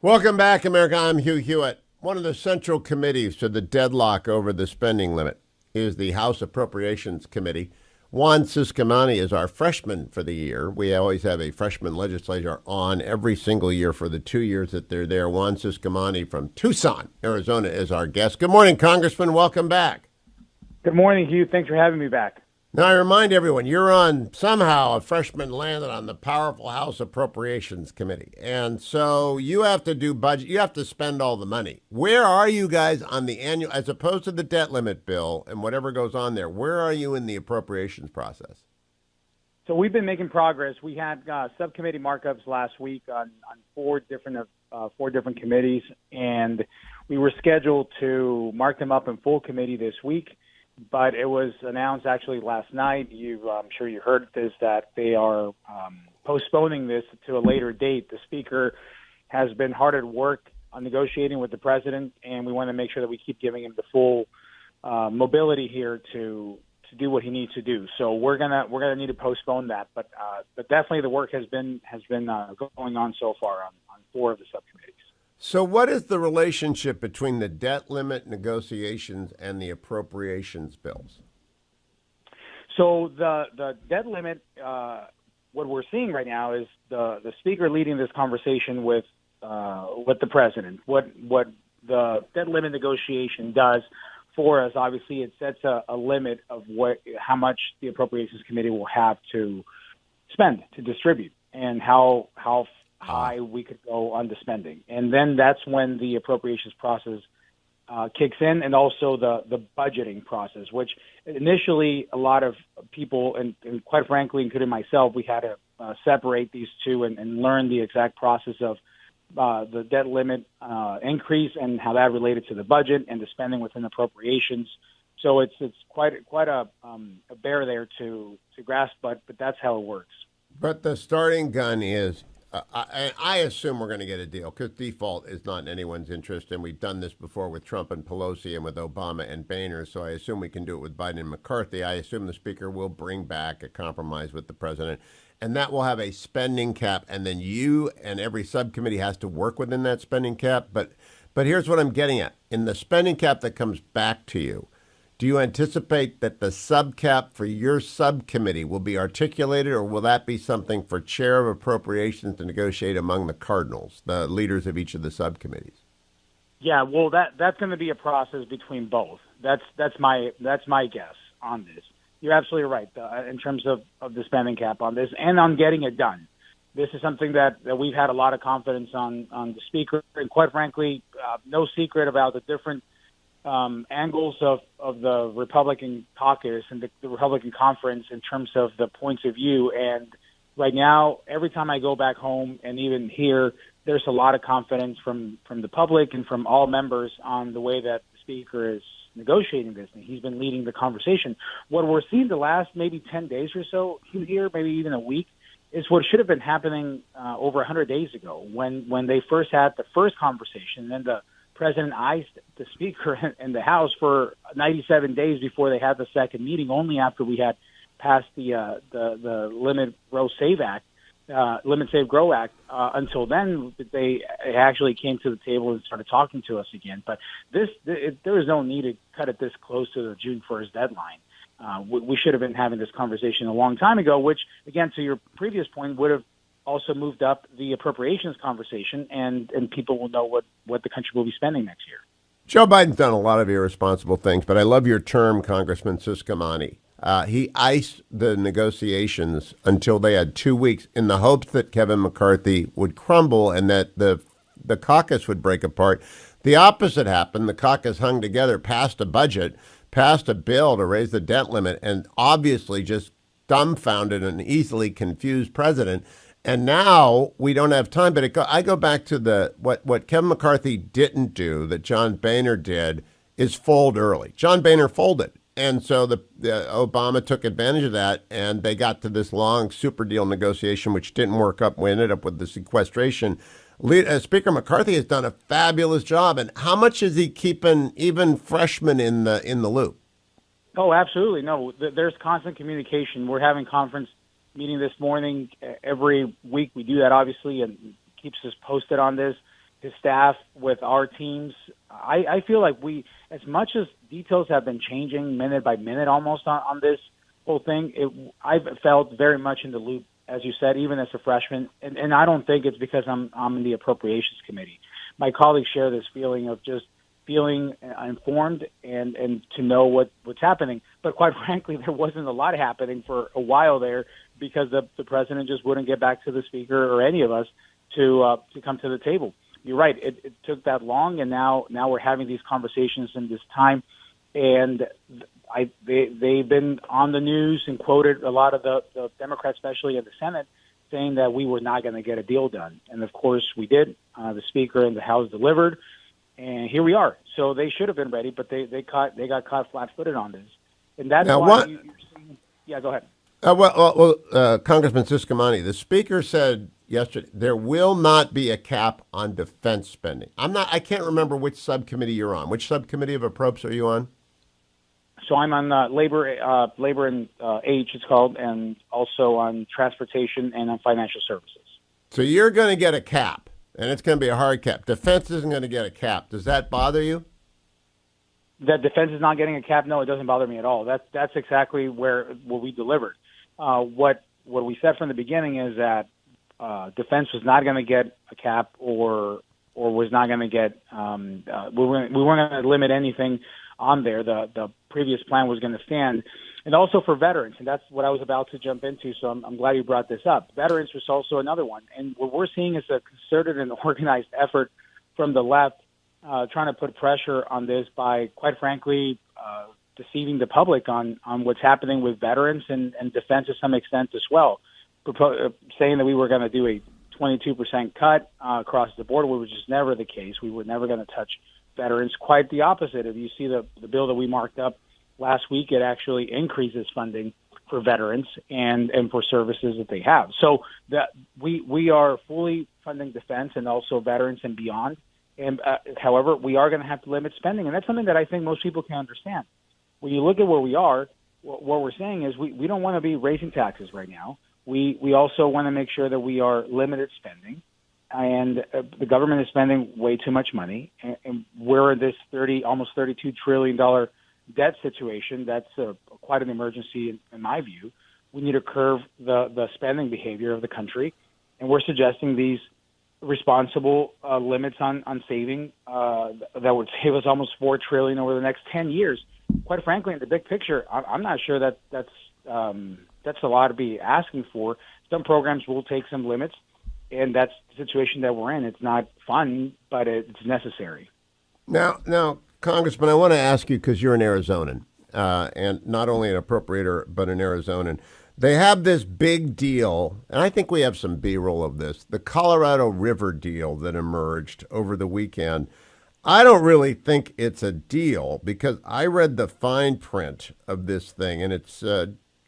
Welcome back, America. I'm Hugh Hewitt. One of the central committees to the deadlock over the spending limit is the House Appropriations Committee. Juan Ciscomani is our freshman for the year. We always have a freshman legislator on every single year for the 2 years that they're there. Juan Ciscomani from Tucson, Arizona is our guest. Good morning, Congressman. Welcome back. Good morning, Hugh. Thanks for having me back. Now, I remind everyone, you're on somehow a freshman landed on the powerful House Appropriations Committee. And so you have to do budget, you have to spend all the money. Where are you guys on the annual, as opposed to the debt limit bill and whatever goes on there, where are you in the appropriations process? So we've been making progress. We had subcommittee markups last week on four different committees, and we were scheduled to mark them up in full committee this week. But it was announced actually last night, I'm sure you heard this, that they are postponing this to a later date. The Speaker has been hard at work on negotiating with the President, and we want to make sure that we keep giving him the full mobility here to do what he needs to do. So we're gonna need to postpone that. But definitely the work has been going on so far on four of the subcommittees. So what is the relationship between the debt limit negotiations and the appropriations bills? So the debt limit, what we're seeing right now is the Speaker leading this conversation with the President. What the debt limit negotiation does for us, obviously, it sets a limit of how much the Appropriations Committee will have to spend, to distribute, and how high we could go on the spending. And then that's when the appropriations process kicks in, and also the budgeting process, which initially a lot of people, and quite frankly, including myself, we had to separate these two and learn the exact process of the debt limit increase and how that related to the budget and the spending within appropriations. So it's quite a bear there to grasp, but that's how it works. But the starting gun is, I assume we're going to get a deal because default is not in anyone's interest, and we've done this before with Trump and Pelosi and with Obama and Boehner, so I assume we can do it with Biden and McCarthy. I assume the Speaker will bring back a compromise with the President, and that will have a spending cap, and then you and every subcommittee has to work within that spending cap. But here's what I'm getting at. In the spending cap that comes back to you, do you anticipate that the subcap for your subcommittee will be articulated, or will that be something for Chair of Appropriations to negotiate among the cardinals, the leaders of each of the subcommittees? Yeah, well, that's going to be a process between both. That's my guess on this. You're absolutely right in terms of the spending cap on this and on getting it done. This is something that we've had a lot of confidence on the Speaker, and quite frankly, no secret about the different angles of the Republican caucus and the Republican conference in terms of the points of view. And right now, every time I go back home and even here, there's a lot of confidence from the public and from all members on the way that the Speaker is negotiating this. And he's been leading the conversation. What we're seeing the last maybe 10 days or so here, maybe even a week, is what should have been happening over 100 days ago when they first had the first conversation. Then the President iced the Speaker in the House for 97 days before they had the second meeting, only after we had passed the Limit Save Grow Act. Until then, they actually came to the table and started talking to us again. But there is no need to cut it this close to the June 1st deadline. We should have been having this conversation a long time ago, which, again, to your previous point, would have also moved up the appropriations conversation, and people will know what the country will be spending next year. Joe Biden's done a lot of irresponsible things, but I love your term, Congressman Ciscomani. He iced the negotiations until they had 2 weeks in the hopes that Kevin McCarthy would crumble and that the caucus would break apart. The opposite happened. The caucus hung together, passed a budget, passed a bill to raise the debt limit, and obviously just dumbfounded an easily confused president. And now we don't have time. But I go back to what Kevin McCarthy didn't do that John Boehner did is fold early. John Boehner folded. And so the Obama took advantage of that, and they got to this long super deal negotiation, which didn't work up. We ended up with the sequestration. Speaker McCarthy has done a fabulous job. And how much is he keeping even freshmen in the loop? Oh, absolutely. No, there's constant communication. We're having conference meeting this morning. Every week we do that, obviously, and keeps us posted on this. his staff, with our teams. I feel like as much as details have been changing minute by minute almost on this whole thing, I've felt very much in the loop, as you said, even as a freshman. And I don't think it's because I'm in the appropriations committee. My colleagues share this feeling of just feeling informed and to know what's happening. But quite frankly, there wasn't a lot happening for a while there because the president just wouldn't get back to the speaker or any of us to come to the table. You're right. It took that long, and now we're having these conversations in this time. And they've been on the news and quoted a lot of the Democrats, especially in the Senate, saying that we were not going to get a deal done. And of course we did. The Speaker and the House delivered, and here we are. So they should have been ready, but they got caught flat-footed on this. And that's now, why you're seeing. Yeah, go ahead. Congressman Ciscomani, the Speaker said yesterday there will not be a cap on defense spending. I can't remember which subcommittee you're on. Which subcommittee of approps are you on? So I'm on labor and H, it's called, and also on transportation and on financial services. So you're going to get a cap, and it's going to be a hard cap. Defense isn't going to get a cap. Does that bother you? That defense is not getting a cap? No, it doesn't bother me at all. That's exactly what we delivered. What we said from the beginning is that defense was not going to get a cap or was not going to get. We weren't going to limit anything on there. The previous plan was going to stand, and also for veterans, and that's what I was about to jump into. So I'm glad you brought this up. Veterans was also another one, and what we're seeing is a concerted and organized effort from the left, trying to put pressure on this by, quite frankly, deceiving the public on what's happening with veterans and defense to some extent as well, saying that we were going to do a 22% cut across the board, which was never the case. We were never going to touch veterans. Quite the opposite. If you see the bill that we marked up last week, it actually increases funding for veterans and for services that they have. So that we are fully funding defense and also veterans and beyond. And however, we are going to have to limit spending, and that's something that I think most people can understand. When you look at where we are, what we're saying is we don't want to be raising taxes right now. We also want to make sure that we are limited spending. And the government is spending way too much money, and we're in this almost $32 trillion debt situation. That's quite an emergency in my view. We need to curb the spending behavior of the country, and we're suggesting these responsible limits on saving that would save us almost $4 trillion over the next 10 years. Quite frankly, in the big picture, I'm not sure that's a lot to be asking for. Some programs will take some limits. And that's the situation that we're in. It's not fun, but it's necessary. Now, Congressman, I want to ask you, because you're an Arizonan, and not only an appropriator, but an Arizonan. They have this big deal, and I think we have some B-roll of this, the Colorado River deal that emerged over the weekend. I don't really think it's a deal, because I read the fine print of this thing, and it's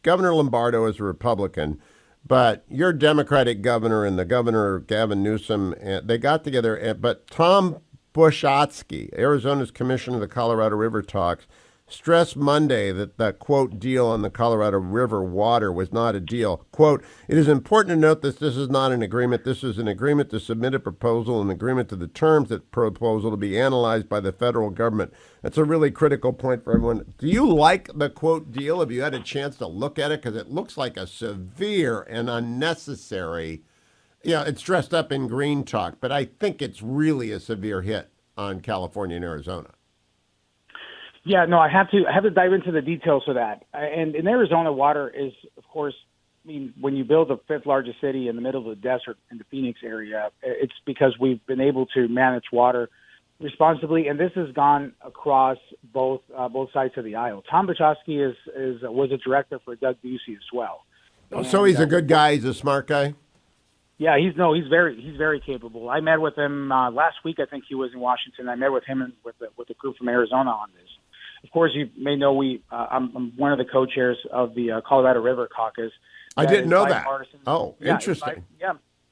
Governor Lombardo is a Republican, but your Democratic governor and the governor, Gavin Newsom, they got together. But Tom Bushotsky, Arizona's commissioner of the Colorado River talks, stressed Monday that the, quote, deal on the Colorado River water was not a deal. Quote, it is important to note that this is not an agreement. This is an agreement to submit a proposal, an agreement to the terms of the proposal to be analyzed by the federal government. That's a really critical point for everyone. Do you like the, quote, deal? Have you had a chance to look at it? Because it looks like a severe and unnecessary, it's dressed up in green talk, but I think it's really a severe hit on California and Arizona. Yeah, no, I have to dive into the details of that. And in Arizona, water is, of course, when you build the fifth largest city in the middle of the desert in the Phoenix area, it's because we've been able to manage water responsibly, and this has gone across both sides of the aisle. Tom Bushotsky was a director for Doug Ducey as well. So he's a good guy. He's a smart guy. Yeah, he's very capable. I met with him last week. I think he was in Washington. I met with him and with the crew from Arizona on this. Of course, you may know I'm one of the co-chairs of the Colorado River Caucus. I didn't know that. Oh, yeah, interesting.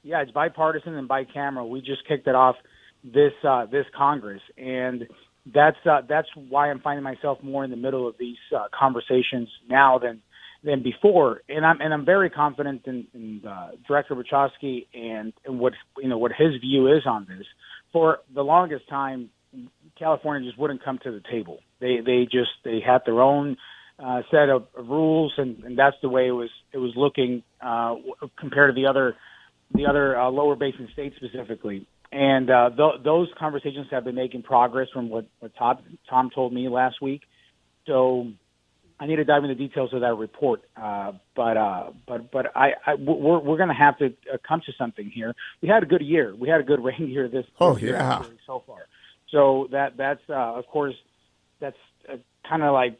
It's bipartisan and bicameral. We just kicked it off this Congress, and that's why I'm finding myself more in the middle of these conversations now than than before. And I'm very confident in Director Wachowski and what his view is on this. For the longest time, California just wouldn't come to the table. They had their own set of rules, and that's the way it was looking compared to the other lower basin states specifically. And those conversations have been making progress from what Tom told me last week. So I need to dive into details of that report. But we're going to have to come to something here. We had a good year. We had a good rain year this year actually, so far. So that's of course that's kind of like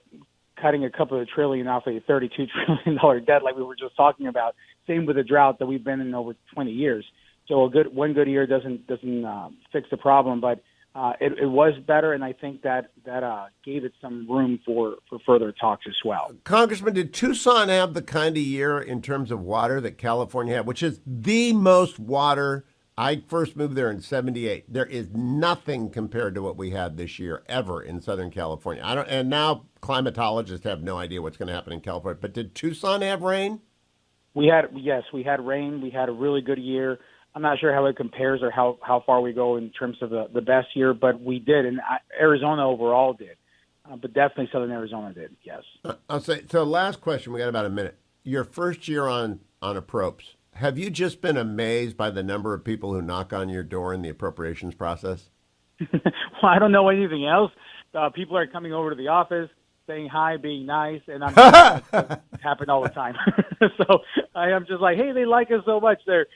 cutting a couple of trillion off a $32 trillion debt, like we were just talking about. Same with the drought that we've been in over 20 years. So one good year doesn't fix the problem, but it was better, and I think that gave it some room for further talks as well. Congressman, did Tucson have the kind of year in terms of water that California had, which is the most water? I first moved there in '78. There is nothing compared to what we had this year ever in Southern California. And now climatologists have no idea what's going to happen in California. But did Tucson have rain? We had rain. We had a really good year. I'm not sure how it compares or how far we go in terms of the best year, but we did, and Arizona overall did. But definitely Southern Arizona did, yes. I'll say, so last question, we got about a minute. Your first year on Appropes, have you just been amazed by the number of people who knock on your door in the appropriations process? Well, I don't know anything else. People are coming over to the office, saying hi, being nice, and I'm happen all the time. So I am just like, hey, they like us so much. They're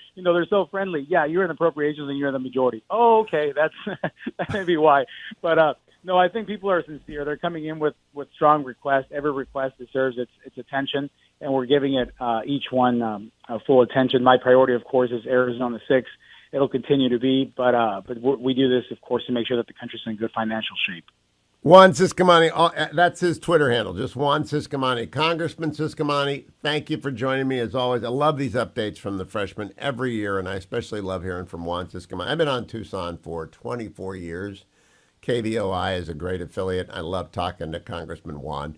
so friendly. Yeah, you're in appropriations and you're in the majority. Oh, okay, that may be why. But no, I think people are sincere. They're coming in with strong requests. Every request deserves its attention, and we're giving it each one full attention. My priority, of course, is Arizona 6. It'll continue to be, but we do this, of course, to make sure that the country's in good financial shape. Juan Ciscomani, that's his Twitter handle, just Juan Ciscomani. Congressman Ciscomani, thank you for joining me as always. I love these updates from the freshmen every year, and I especially love hearing from Juan Ciscomani. I've been on Tucson for 24 years. KVOI is a great affiliate. I love talking to Congressman Juan.